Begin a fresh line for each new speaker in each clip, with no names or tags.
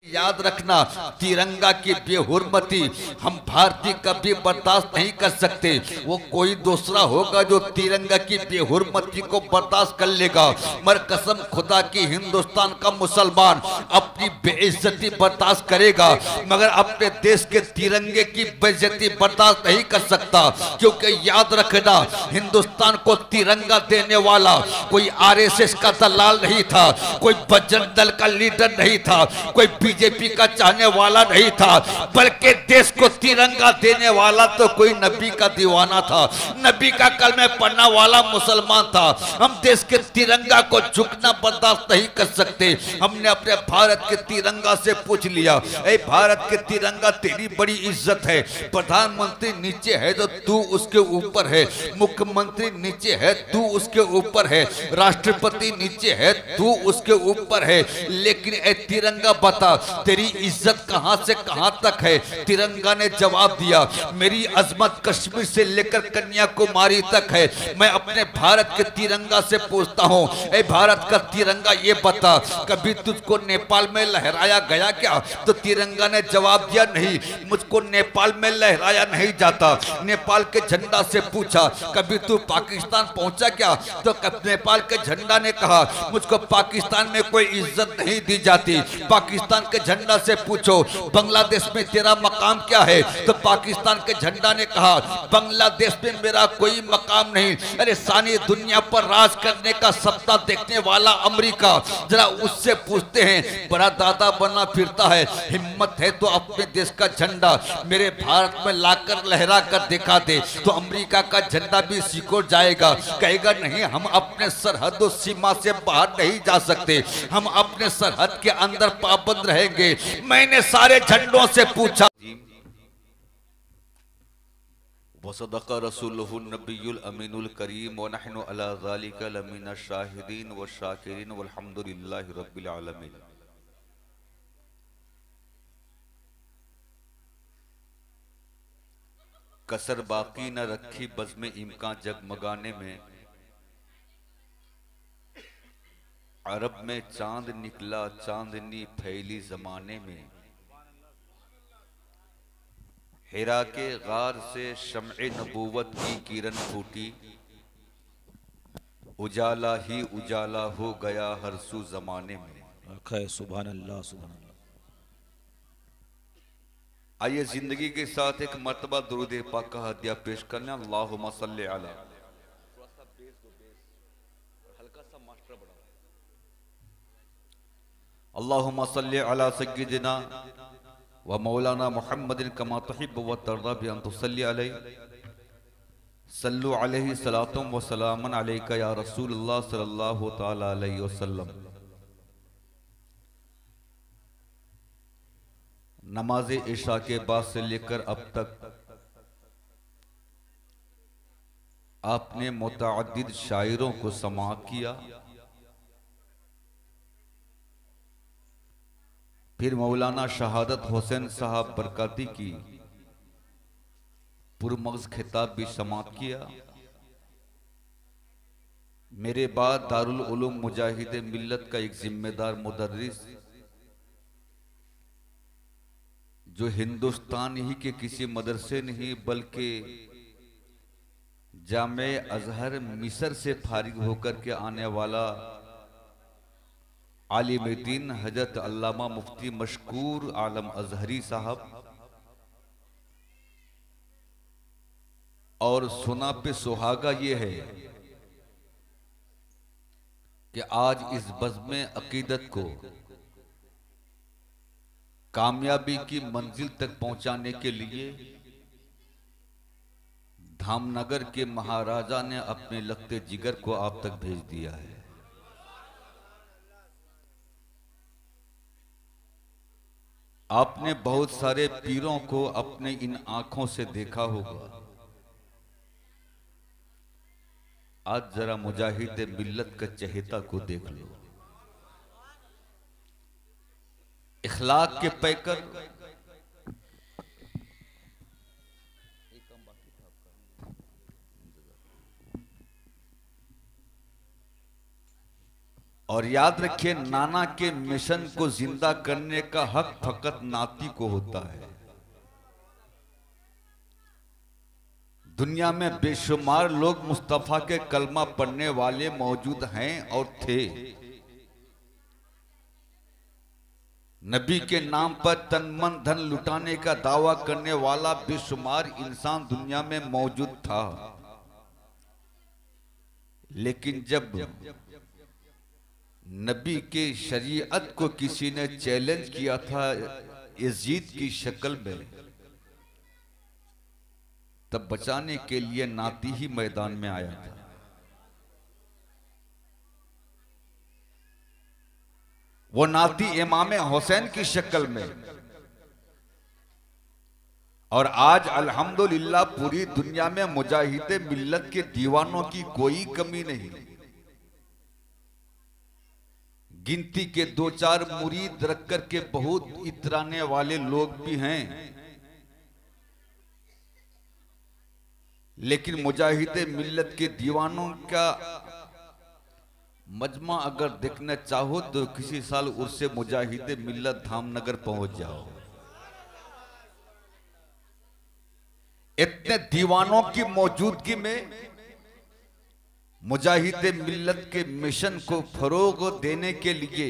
याद रखना, तिरंगा की बेहुरमती हम भारतीय कभी बर्दाश्त नहीं कर सकते। वो कोई दूसरा होगा जो तिरंगा की बेहुरमती को बर्दाश्त कर लेगा, मगर कसम खुदा की हिंदुस्तान का मुसलमान अपनी बेइज्जती बर्दाश्त करेगा, मगर अपने देश के तिरंगे की बेइज्जती बर्दाश्त नहीं कर सकता। क्योंकि याद रखना, हिंदुस्तान को तिरंगा देने वाला कोई आरएसएस का दलाल नहीं था, कोई बजरंग दल का लीडर नहीं था, कोई बीजेपी का चाहने वाला नहीं था, बल्कि देश को तिरंगा देने वाला तो कोई नबी का दीवाना था, नबी का कलमे पढ़ने वाला मुसलमान था। हम देश के तिरंगा को झुकना बर्दाश्त नहीं कर सकते। हमने अपने भारत के तिरंगा से पूछ लिया, ए भारत के तिरंगा तेरी बड़ी इज्जत है, प्रधानमंत्री नीचे है तो तू उसके ऊपर है, मुख्यमंत्री नीचे है तू उसके ऊपर है, राष्ट्रपति नीचे है तू उसके ऊपर है, लेकिन ए तिरंगा बता तेरी इज्जत कहां से कहां तक है। तिरंगा ने जवाब दिया, मेरी अजमत कश्मीर से लेकर कन्याकुमारी तक है। मैं अपने भारत के तिरंगा से पूछता हूं, ए भारत का तिरंगा ये बता, कभी तुझको नेपाल में लहराया गया क्या? तो तिरंगा ने जवाब दिया, नहीं, मुझको नेपाल में लहराया नहीं जाता। नेपाल के झंडा से पूछा, कभी तू पाकिस्तान पहुंचा क्या? तो नेपाल के झंडा ने कहा, मुझको पाकिस्तान में कोई इज्जत नहीं दी जाती। पाकिस्तान के झंडा से पूछो, बांग्लादेश में तेरा मकाम क्या है? तो पाकिस्तान के झंडा ने कहा, बांग्लादेश में मेरा कोई मकाम नहीं। अरे सारी दुनिया पर राज करने का सपना देखने वाला अमेरिका, जरा उससे पूछते हैं, बड़ा दादा बना फिरता है, हिम्मत है तो अपने देश का झंडा मेरे भारत में लाकर लहरा कर दिखा दे। तो अमेरिका का झंडा भी सिकोड़ जाएगा, कहेगा नहीं, हम अपने सरहद और सीमा से बाहर नहीं जा सकते, हम अपने सरहद के अंदर पाबंद रहेंगे। मैंने सारे झंडों से पूछा, वसदक़ रसूलुहु नबियुल अमीनुल करीम व नहनु अला ज़ालिका लमिन शाहिदीन व शाकिरीन वल्हम्दुलिल्लाहि रब्बिल आलमीन। कसर बाकी न रखी बज़्म इम्कां जगमगाने में, अरब में चांद निकला चांदनी फैली जमाने में, हिरा के गार से शम्ए नबूवत की किरण फूटी, उजाला ही उजाला हो गया हर सू जमाने में।
सुभान अल्लाह सुभान अल्लाह।
आइए जिंदगी के साथ एक मर्तबा दुरूद पाक का हदिया पेश करना। अल्लाहुम्मा सल्ली अला, अल्लाहुम्मा सल्ली अला सय्यिदिना व मौलाना मुहम्मदिन कमा तुहिब्बु व तर्दा बि अन तुसल्ली अलैहि, सल्लु अलैहि सलातुम व सलामन अलैका या रसूलुल्लाह सल्लल्लाहु तआला अलैहि वसल्लम। नमाज इशा के बाद से लेकर अब तक आपने मुतअद्दिद शायरों को समाअत किया, फिर मौलाना शहादत हुसैन साहब बरकाती की पुरमग़ज़ खिताब भी समाअत किया। मेरे बाद दारुल उलूम मुजाहिद मिल्लत का एक जिम्मेदार मुदर्रिस, जो हिंदुस्तान ही के किसी मदरसे नहीं बल्कि जामे अजहर मिस्र से फारिग होकर के आने वाला आलिम दीन हजरत अल्लामा मुफ्ती मशकूर आलम अजहरी साहब, और सुना पे सुहागा ये है कि आज इस बज़्म अकीदत को कामयाबी की मंजिल तक पहुंचाने के लिए धामनगर के महाराजा ने अपने लगते जिगर को आप तक भेज दिया है। आपने बहुत सारे पीरों को अपने इन आंखों से देखा होगा, आज जरा मुजाहिद मिल्लत का चहेता को देख लो। इखलाक के पैकर और याद रखिए, नाना के मिशन को जिंदा करने का हक फकत नाती को होता है। दुनिया में बेशुमार लोग मुस्तफा के कलमा पढ़ने वाले मौजूद हैं और थे। नबी के नाम पर तन मन धन लुटाने का दावा करने वाला बेशुमार इंसान दुनिया में मौजूद था। लेकिन जब नबी के शरीयत को किसी ने चैलेंज किया था यजीद की शक्ल में, तब बचाने के लिए नाती ही मैदान में आया था। वो नाती इमाम हुसैन की शक्ल में। और आज अल्हम्दुलिल्लाह पूरी दुनिया में मुजाहिदे मिल्लत के दीवानों की कोई कमी नहीं। गिनती के 2-4 मुरीद रख कर के बहुत इतराने वाले लोग भी हैं, लेकिन मुजाहिदे मिल्लत के दीवानों का मजमा अगर देखना चाहो तो किसी साल उससे मुजाहिदे मिल्लत धामनगर पहुंच जाओ। इतने दीवानों की मौजूदगी में मुजाहिदे मिल्लत के मिशन को फरोग देने के लिए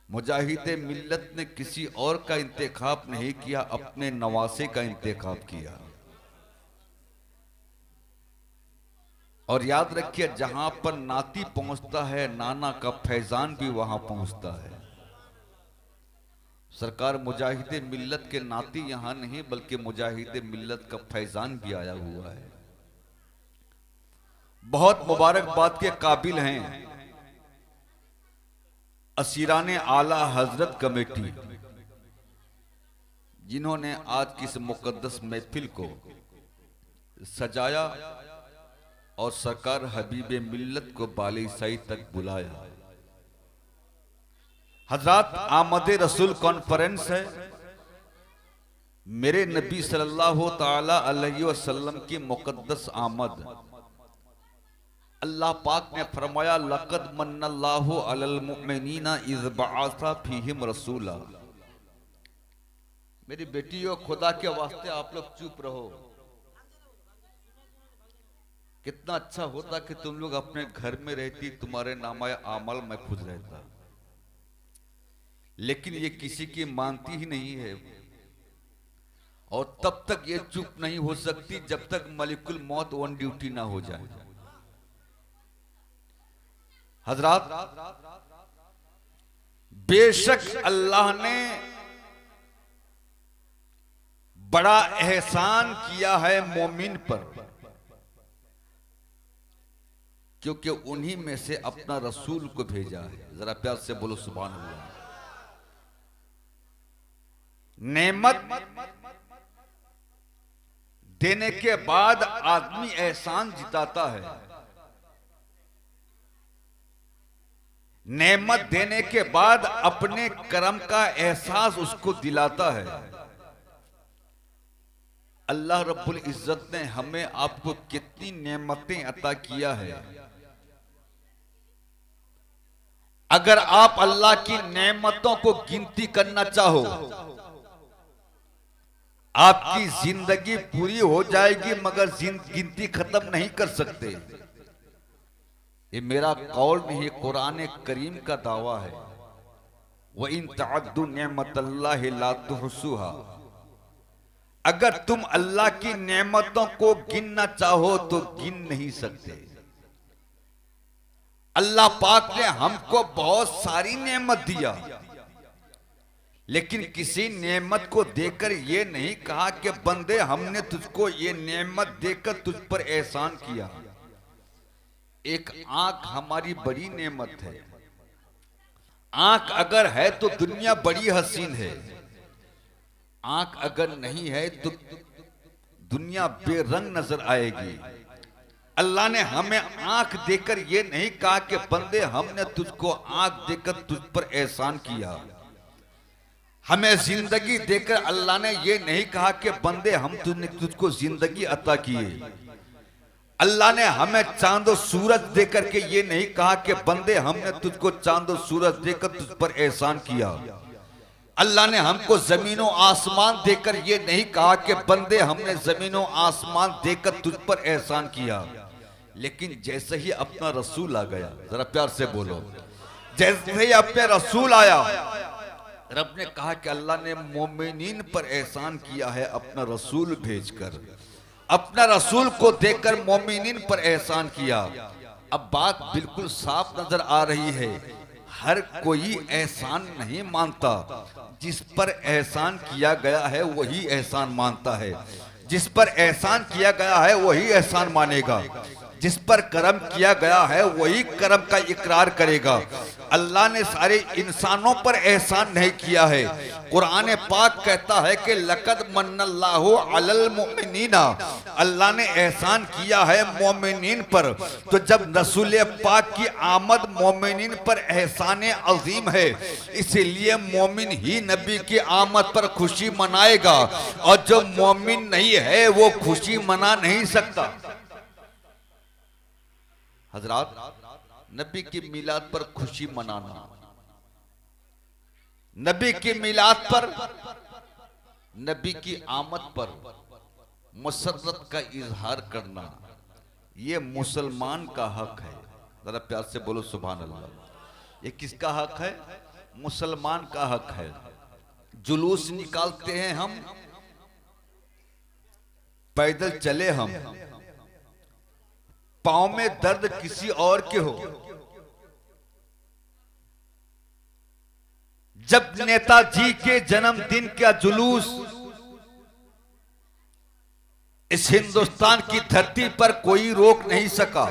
मुजाहिदे मिल्लत ने किसी और का इंतखाब नहीं किया, अपने नवासे का इंतखाब किया। और याद रखिए, जहां पर नाती पहुंचता है नाना का फैजान भी वहां पहुंचता है। सरकार मुजाहिदे मिल्लत के नाती यहां नहीं बल्कि मुजाहिदे मिल्लत का फैजान भी आया हुआ है। बहुत मुबारकबाद के काबिल हैं असीराने आला हजरत कमेटी, जिन्होंने आज की इस मुकद्दस महफिल को सजाया और सरकार हबीबे मिल्लत को बालिसाई तक बुलाया। हजरत आमद रसूल कॉन्फ्रेंस है, मेरे नबी सल्लल्लाहु ताला अलैहि वसल्लम की मुकद्दस आमद। अल्लाह पाक ने फरमाया, लक़द मन्नल्लाहु अलल मुमिनीना इज़ बअसा फीहिम रसूला। मेरी बेटियों, खुदा के वास्ते आप लोग चुप रहो। कितना अच्छा होता कि तुम लोग अपने घर में रहती, तुम्हारे नामाए आमल महफूज रहता, लेकिन ये किसी की मानती ही नहीं है। और तब तक ये चुप नहीं हो सकती जब तक मलिकुल मौत ऑन ड्यूटी ना हो जाए। हजरात, बेशक अल्लाह ने बड़ा एहसान किया है मोमिन पर, क्योंकि उन्हीं में से अपना रसूल को भेजा है। जरा प्यार से बोलो सुभान अल्लाह। नेमत देने के बाद आदमी एहसान जिताता है। नेमत देने के बाद अपने कर्म का एहसास उसको दिलाता है। अल्लाह रब्बुल इज्जत ने हमें आपको कितनी नेमतें अता किया है। अगर आप अल्लाह की नेमतों को गिनती करना चाहो, आपकी जिंदगी पूरी हो जाएगी, मगर गिनती खत्म नहीं कर सकते। ये मेरा कौल नहीं, कुरान करीम का दावा है। व इन तअद्दु नेमतल्लाहि ला तुहसूहा। अगर तुम अल्लाह की नेमतों को गिनना चाहो तो गिन नहीं सकते। अल्लाह पाक ने हमको बहुत सारी नेमत दिया, लेकिन किसी नेमत को देकर ये नहीं कहा कि बंदे हमने तुझको ये नेमत देकर तुझ पर एहसान किया। एक आंख हमारी बड़ी नेमत है। आंख अगर है तो दुनिया बड़ी हसीन है, आंख अगर नहीं है तो दुनिया बेरंग नजर आएगी। अल्लाह ने हमें आंख देकर ये नहीं कहा कि बंदे हमने तुझको आंख देकर तुझ पर एहसान किया। हमें जिंदगी देकर अल्लाह ने ये नहीं कहा कि बंदे हम तुझको जिंदगी अता किए। अल्लाह ने हमें चांद और सूरज देकर के ये नहीं कहा कि बंदे हमने तुझको चांद और सूरज देकर तुझ पर एहसान किया। अल्लाह ने हमको जमीन और आसमान देकर ये नहीं कहा कि बंदे हमने जमीन और आसमान देकर तुझ पर एहसान किया। लेकिन जैसे ही अपना रसूल आ गया, जरा प्यार से बोलो, जैसे ही अपने रसूल आया, रब ने कहा कि अल्लाह ने मोमिनीन पर एहसान किया है अपना रसूल भेजकर। अपना रसूल को देकर मोमिनीन पर एहसान किया। अब बात बिल्कुल साफ नजर आ रही है, हर कोई एहसान नहीं मानता। जिस पर एहसान किया गया है वही एहसान मानता है, जिस पर एहसान किया गया है वही एहसान मानेगा, जिस पर करम किया गया है वही करम का इकरार करेगा। अल्लाह ने सारे इंसानों पर एहसान नहीं किया है। कुरान पाक कहता है कि लक़द मन्नल्लाहु अलल मुमिनीना, अल्लाह ने एहसान किया है मोमिनीन पर। तो जब रसूल पाक की आमद मोमिनीन पर एहसान अजीम है, इसीलिए मोमिन ही नबी की आमद पर खुशी मनाएगा, और जो मोमिन नहीं है वो खुशी मना नहीं सकता। हजरात, नबी की मिलाद पर खुशी मनाना, नबी की मिलाद पर, नबी की आमद पर मसरत का इजहार करना, ये मुसलमान का हक है। जरा प्यार से बोलो सुभान अल्लाह। ये किसका हक है? मुसलमान का हक है। जुलूस निकालते हैं हम, पैदल चले हम, पांव में दर्द किसी और के हो, जब नेताजी के जन्मदिन का जुलूस इस हिंदुस्तान की धरती पर कोई रोक नहीं सका,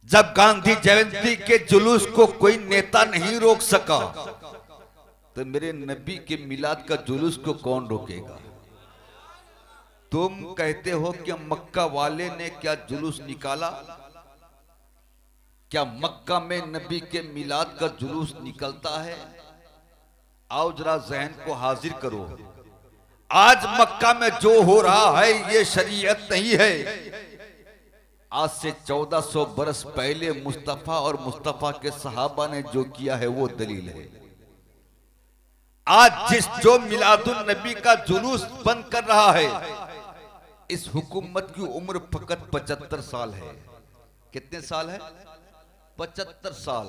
जब गांधी जयंती के जुलूस को कोई नेता नहीं रोक सका, तो मेरे नबी के मिलाद का जुलूस को कौन रोकेगा? तुम कहते हो कि मक्का वाले ने क्या जुलूस निकाला? क्या मक्का में नबी के मिलाद का जुलूस निकलता है? आओ जरा जहन को हाजिर करो। आज मक्का में जो हो रहा है ये शरीयत नहीं है। आज से 1400 बरस पहले मुस्तफा और मुस्तफा के सहाबा ने जो किया है वो दलील है। आज जो मिलादुन नबी का जुलूस बंद कर रहा है, इस हुकूमत की उम्र फकत 75 साल है। कितने साल है? 75 साल।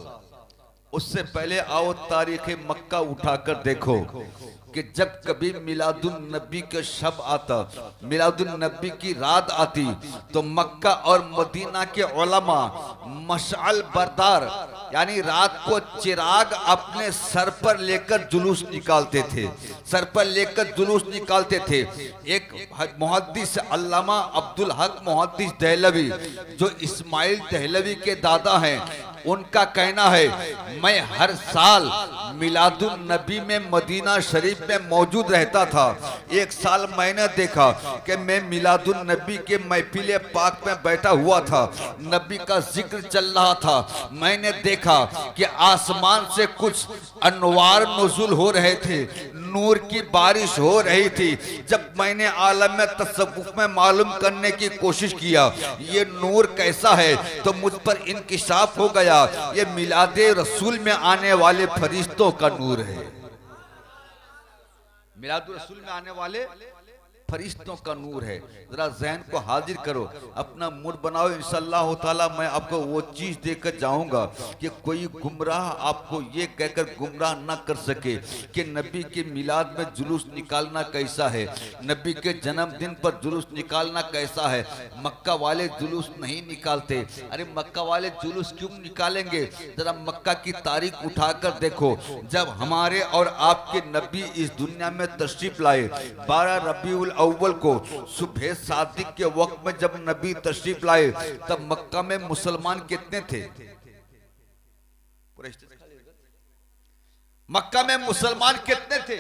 उससे पहले आओ तारीख मक्का उठाकर देखो कि जब कभी मिलादुन नबी का शब आता, मिलादुन नबी की रात आती, तो मक्का और मदीना के उलमा मशाल बरदार यानी रात को चिराग अपने सर पर लेकर जुलूस निकालते थे, सर पर लेकर जुलूस निकालते थे। एक मुहद्दिस अल्लामा अब्दुल हक मुहद्दिस दहलवी, जो इस्माइल दहलवी के दादा हैं, उनका कहना है मैं हर साल मिलादुन नबी में मदीना शरीफ में मौजूद रहता था। एक साल मैंने देखा कि मैं मिलादुन नबी के महफिल पाक में बैठा हुआ था, नबी का जिक्र चल रहा था। मैंने देखा कि आसमान से कुछ अनवार नुज़ुल हो रहे थे, नूर की बारिश हो रही थी। जब मैंने आलम में तसव्वुफ में मालूम करने की कोशिश किया ये नूर कैसा है, तो मुझ पर इंकिशाफ हो गया ये मिलादे रसूल में आने वाले फरिश्तों का नूर है। मिलादुर रसूल में आने वाले फरिश्तों का नूर है। जरा ज़हन को हाजिर करो, अपना मूड बनाओ। इंशाअल्लाह ताला मैं आपको वो चीज देकर जाऊंगा कि कोई गुमराह आपको ये कहकर गुमराह ना कर सके कि नबी के मिलाद में जुलूस निकालना कैसा है, नबी के जन्मदिन पर जुलूस निकालना कैसा है। मक्का वाले जुलूस नहीं निकालते। अरे मक्का वाले जुलूस क्यों निकालेंगे? जरा मक्का की तारीख उठाकर देखो। जब हमारे और आपके नबी इस दुनिया में तशरीफ लाए 12 रबीउल अव्वल को सुबह सादिक के वक्त में जब नबी तशरीफ लाए, तब मक्का में मुसलमान कितने थे? मक्का में मुसलमान कितने थे?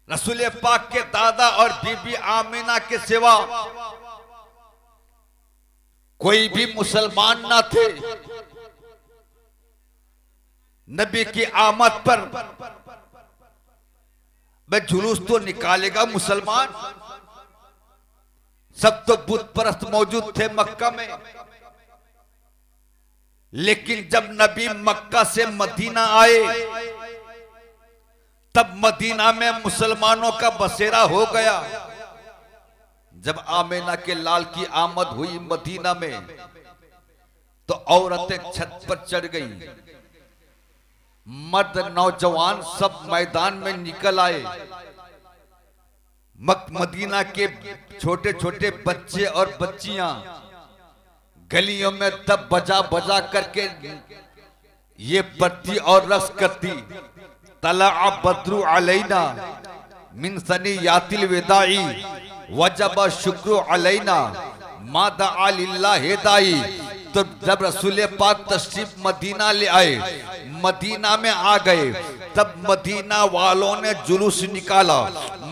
रसूल पाक के दादा और बीबी आमीना के सिवा कोई भी मुसलमान ना थे। नबी की आमद पर मैं जुलूस तो निकालेगा मुसलमान। सब तो बुत परस्त मौजूद थे मक्का में, लेकिन जब नबी मक्का से मदीना आए तब मदीना में मुसलमानों का बसेरा हो गया। जब आमेना के लाल की आमद हुई मदीना में तो औरतें छत पर चढ़ गई, मर्द नौजवान सब मैदान में निकल आए। मदीना के छोटे छोटे बच्चे और बच्चियां गलियों में तब बजा बजा करके ये पढ़ती और रक्स करती, तला बद्रु अलैना मिन सनियातिल विदाई वजब शुक्र अलैना मादा लिल्लाहि दाई। तो जब रसूल पाक तशरीफ मदीना ले आए, मदीना में आ गए, तब मदीना वालों ने जुलूस निकाला,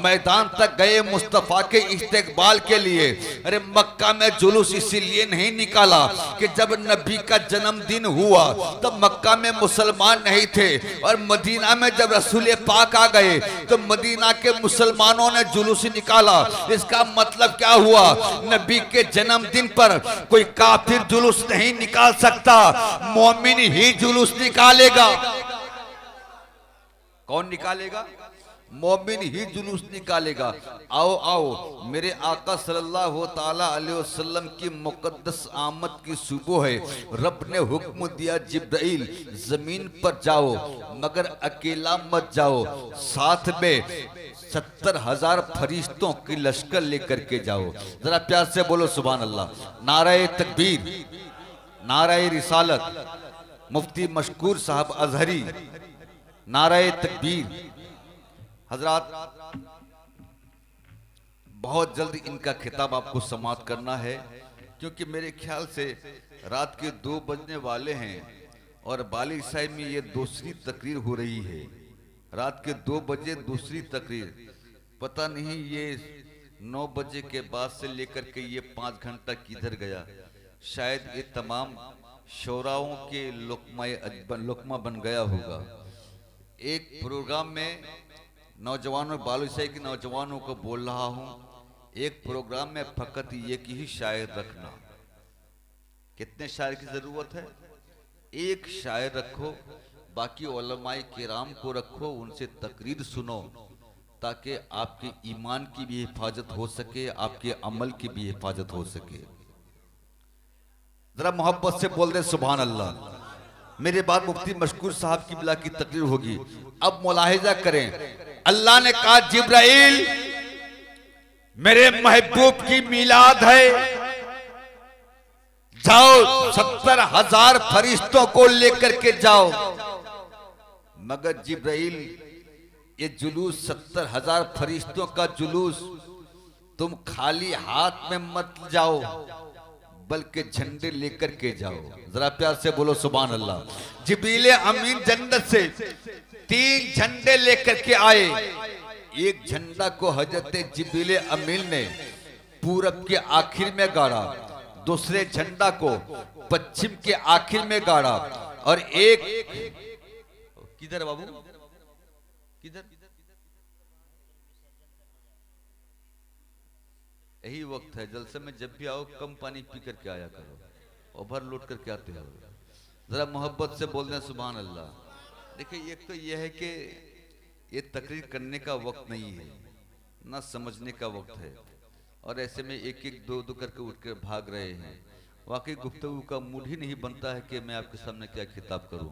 मैदान तक गए मुस्तफा के इस्तेकबाल के लिए। अरे मक्का में जुलूस इसीलिए नहीं निकाला कि जब नबी का जन्मदिन हुआ तब मक्का में मुसलमान नहीं थे, और मदीना में जब रसूल पाक आ गए तो मदीना के मुसलमानों ने जुलूस निकाला। इसका मतलब क्या हुआ? नबी के जन्मदिन पर कोई काफिर जुलूस नहीं निकाल सकता, मोमिन ही जुलूस निकालेगा। कौन निकालेगा? मोमिन ही जुलूस निकालेगा। आओ आओ, मेरे आका सल्लल्लाहु ताला अलैहि वसल्लम की मुकद्दस आमद की सुबह है। रब ने हुक्म दिया, जिब्राइल जमीन पर जाओ मगर अकेला मत जाओ, साथ में 70,000 फरिश्तों की लश्कर लेकर के जाओ। जरा प्यार से बोलो सुभान अल्लाह। नाराए तकबीर, नाराए रिसालत, मुफ्ती मशकूर साहब अजहरी, नाराए तकबीर। हजरात, बहुत जल्द इनका खिताब आपको समाप्त करना है, क्योंकि मेरे ख्याल से रात के 2 बजने वाले हैं और बाली साहिब में ये दूसरी तकरीर हो रही है। रात के 2 बजे दूसरी तकरीर, पता नहीं ये 9 बजे के बाद से लेकर के ये 5 घंटा किधर गया। शायद ये तमाम शोराओं के लुकमा बन गया होगा। एक प्रोग्राम में नौजवानों, बालूशाही के नौजवानों को बोल रहा हूं, एक प्रोग्राम में फकत एक ही शायर रखना। कितने शायर की जरूरत है? एक शायर रखो, बाकी उलमाए किराम को रखो, उनसे तकरीर सुनो, ताकि आपके ईमान की भी हिफाजत हो सके, आपके अमल की भी हिफाजत हो सके। जरा मोहब्बत से बोल दे सुभान अल्लाह। मेरे बाद मुफ्ती मशकूर साहब की बिला की तकरीर होगी। अब मुलाहिजा करें, अल्लाह ने कहा जिब्राइल मेरे महबूब की मिलाद है, जाओ 70,000 फरिश्तों को लेकर के जाओ। मगर जिब्राइल, ये जुलूस 70,000 फरिश्तों का जुलूस तुम खाली हाथ में मत जाओ, बल्कि झंडे लेकर के जाओ। जरा प्यार से बोलो सुभान अल्लाह। जिब्रील अमीन जन्नत से 3 झंडे लेकर के आए। एक झंडा को हजरत जिब्रील अमीन ने पूरब के आखिर में गाड़ा, दूसरे झंडा को पश्चिम के आखिर में गाड़ा, और एक किधर बाबू, किधर? यही वक्त है, जलसे में जब भी आओ कम पानी पी करके आया करो, ओवरलोड करके आते हो। जरा मोहब्बत से बोल दें सुभान अल्लाह। देखिए, एक तो यह है कि ये तकरीर करने का वक्त नहीं है, ना समझने का वक्त है, और ऐसे में एक एक दो दो करके उठ कर भाग रहे हैं। वाकई गुफ्तगू का मूड ही नहीं बनता है कि मैं आपके सामने क्या खिताब करूं।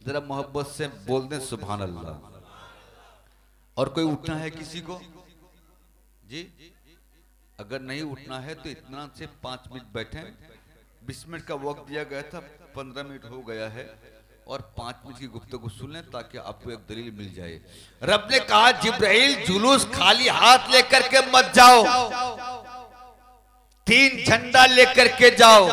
जरा मोहब्बत से बोल दें सुभान अल्लाह। और कोई उठना है किसी को? जी, अगर नहीं उठना है तो इतना से 5 मिनट बैठें। 20 मिनट का वक्त दिया गया था, 15 मिनट हो गया है, और 5 मिनट की गुफ्तगू सुन लें ताकि आपको एक दलील मिल जाए। रब ने कहा जिब्राइल जुलूस खाली हाथ लेकर के मत जाओ, 3 झंडा लेकर के जाओ।